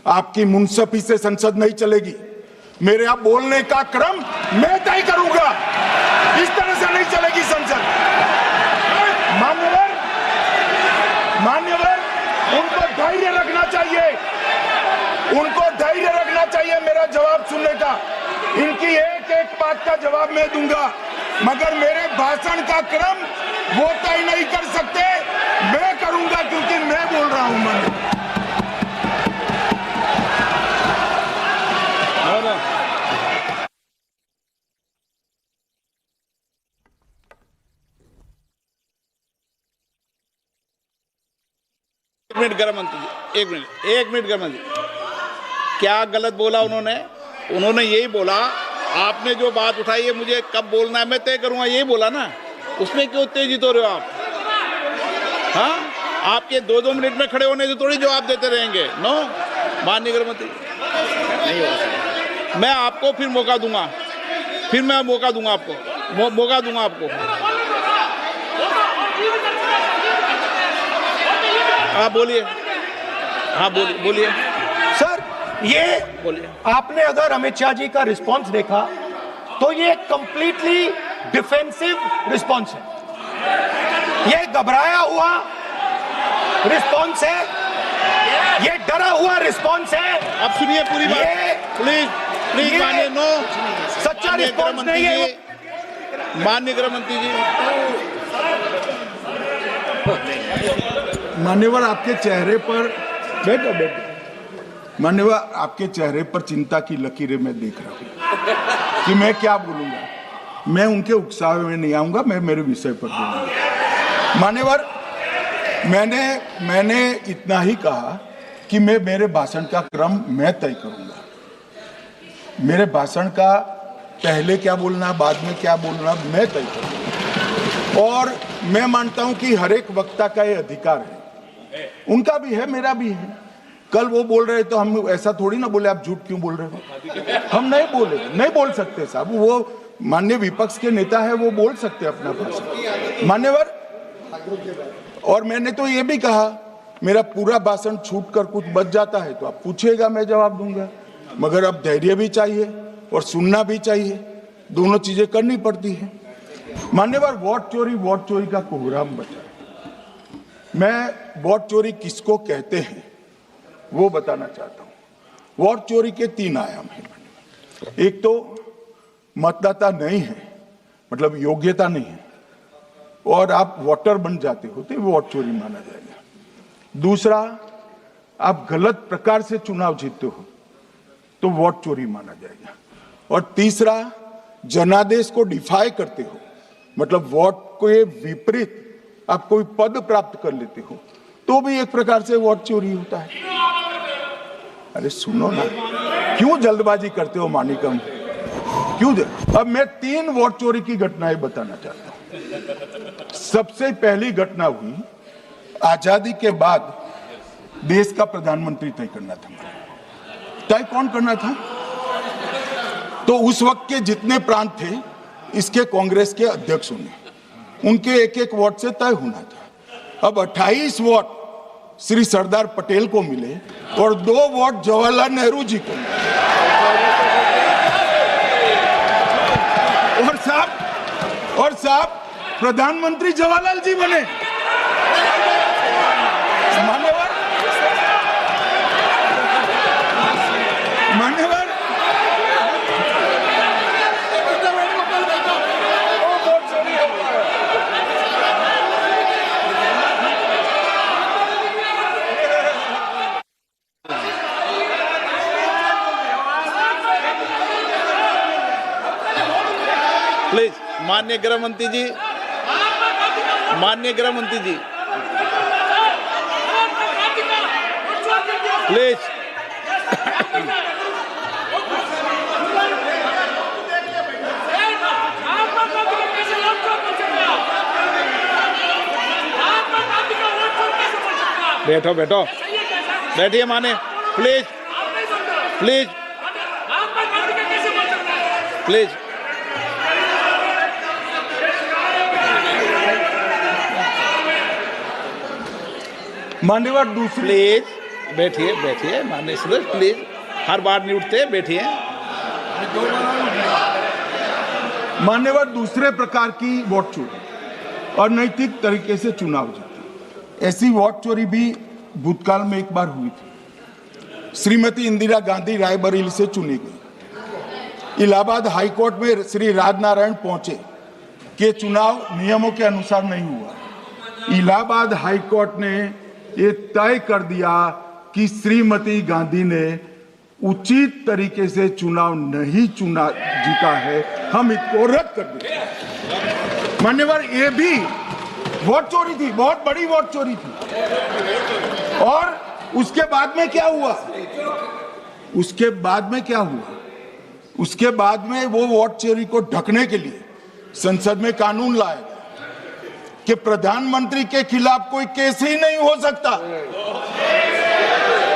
आपकी मुंसफी से संसद नहीं चलेगी। मेरे यहाँ बोलने का क्रम मैं तय करूंगा, इस तरह से नहीं चलेगी संसद। मान्यवर, उनको धैर्य रखना चाहिए, उनको धैर्य रखना चाहिए मेरा जवाब सुनने का। इनकी एक एक बात का जवाब मैं दूंगा, मगर मेरे भाषण का क्रम वो तय नहीं कर सकते, मैं करूंगा, क्योंकि मैं बोल रहा हूं। एक मिनट गृह मंत्री जी, एक मिनट गृह मंत्री, क्या गलत बोला उन्होंने? उन्होंने यही बोला, आपने जो बात उठाई है मुझे कब बोलना है मैं तय करूंगा, यही बोला ना। उसमें क्यों उत्तेजित हो रहे हो आप? हाँ, आपके 2-2 मिनट में खड़े होने से थोड़ी जवाब देते रहेंगे। नो, माननीय गृह मंत्री नहीं हो सकता। मैं आपको फिर मौका दूंगा, आपको मौका दूंगा आपको। आप बोलिए, हाँ बोलिए सर। ये बोलिए। आपने अगर अमित शाह जी का रिस्पॉन्स देखा तो ये कंप्लीटली डिफेंसिव रिस्पॉन्स है, ये घबराया हुआ रिस्पॉन्स है, ये डरा हुआ रिस्पॉन्स है। अब सुनिए पूरी बात, प्लीज मानिए। नो, सच्चा रिस्पॉन्स नहीं है। माननीय गृह मंत्री जी, मान्यवर, आपके चेहरे पर बैठो। मान्यवर, आपके चेहरे पर चिंता की लकीरें मैं देख रहा हूं कि मैं क्या बोलूंगा। मैं उनके उकसावे में नहीं आऊंगा, मैं मेरे विषय पर बोलूंगा। मान्यवर, मैंने इतना ही कहा कि मैं मेरे भाषण का क्रम मैं तय करूंगा। मेरे भाषण का पहले क्या बोलना, बाद में क्या बोलना, मैं तय करूंगा। और मैं मानता हूं कि हर एक वक्ता का ये अधिकार है, उनका भी है, मेरा भी है। कल वो बोल रहे तो हम ऐसा थोड़ी ना बोले आप झूठ क्यों बोल रहे हो। हम नहीं बोल सकते साहब, वो माननीय विपक्ष के नेता है, वो बोल सकते अपना भाषण। मान्यवर, और मैंने तो ये भी कहा, मेरा पूरा भाषण छूट कर कुछ बच जाता है तो आप पूछिएगा, मैं जवाब दूंगा। मगर अब धैर्य भी चाहिए और सुनना भी चाहिए, दोनों चीजें करनी पड़ती है। मान्यवर, वोट चोरी का कोहराम बचा। मैं वोट चोरी किसको कहते हैं वो बताना चाहता हूं। वोट चोरी के 3 आयाम हैं। एक तो मतदाता नहीं है, मतलब योग्यता नहीं है, और आप वोटर बन जाते हो तो वोट चोरी माना जाएगा। दूसरा, आप गलत प्रकार से चुनाव जीतते हो तो वोट चोरी माना जाएगा। और तीसरा, जनादेश को डिफाई करते हो, मतलब वोट के विपरीत आप कोई पद प्राप्त कर लेते हो तो भी एक प्रकार से वोट चोरी होता है। अरे सुनो ना, क्यों जल्दबाजी करते हो मानिकम, क्यों? अब मैं 3 वोट चोरी की घटनाएं बताना चाहता हूं। सबसे पहली घटना हुई, आजादी के बाद देश का प्रधानमंत्री तय करना था। तय कौन करना था? तो उस वक्त के जितने प्रांत थे, इसके कांग्रेस के अध्यक्षों ने, उनके एक एक वोट से तय होना था। अब 28 वोट श्री सरदार पटेल को मिले और 2 वोट जवाहरलाल नेहरू जी को मिले। और साहब प्रधानमंत्री जवाहरलाल जी बने। मान्यवर, प्लीज माननीय गृह मंत्री जी, प्लीज। बैठो बैठिए माने, प्लीज। मान्यवर, दूसरी बैठिए बैठिए माननीय सदस्य प्लीज, हर बार नहीं उठते, बैठिए। मान्यवर, दूसरे प्रकार की वोट चोरी और नैतिक तरीके से चुनाव जीतना, ऐसी वोट चोरी भी भूतकाल में एक बार हुई थी। श्रीमती इंदिरा गांधी रायबरेली से चुनी गई। इलाहाबाद हाईकोर्ट में श्री राजनारायण पहुंचे कि चुनाव नियमों के अनुसार नहीं हुआ। इलाहाबाद हाईकोर्ट ने ये तय कर दिया कि श्रीमती गांधी ने उचित तरीके से चुनाव नहीं जीता है, हम इसको रद्द कर देते। मान्यवर, ये भी वोट चोरी थी, बहुत बड़ी वोट चोरी थी। और उसके बाद में क्या हुआ? उसके बाद में क्या हुआ? उसके बाद में वो वोट चोरी को ढकने के लिए संसद में कानून लाया कि प्रधानमंत्री के खिलाफ कोई केस ही नहीं हो सकता।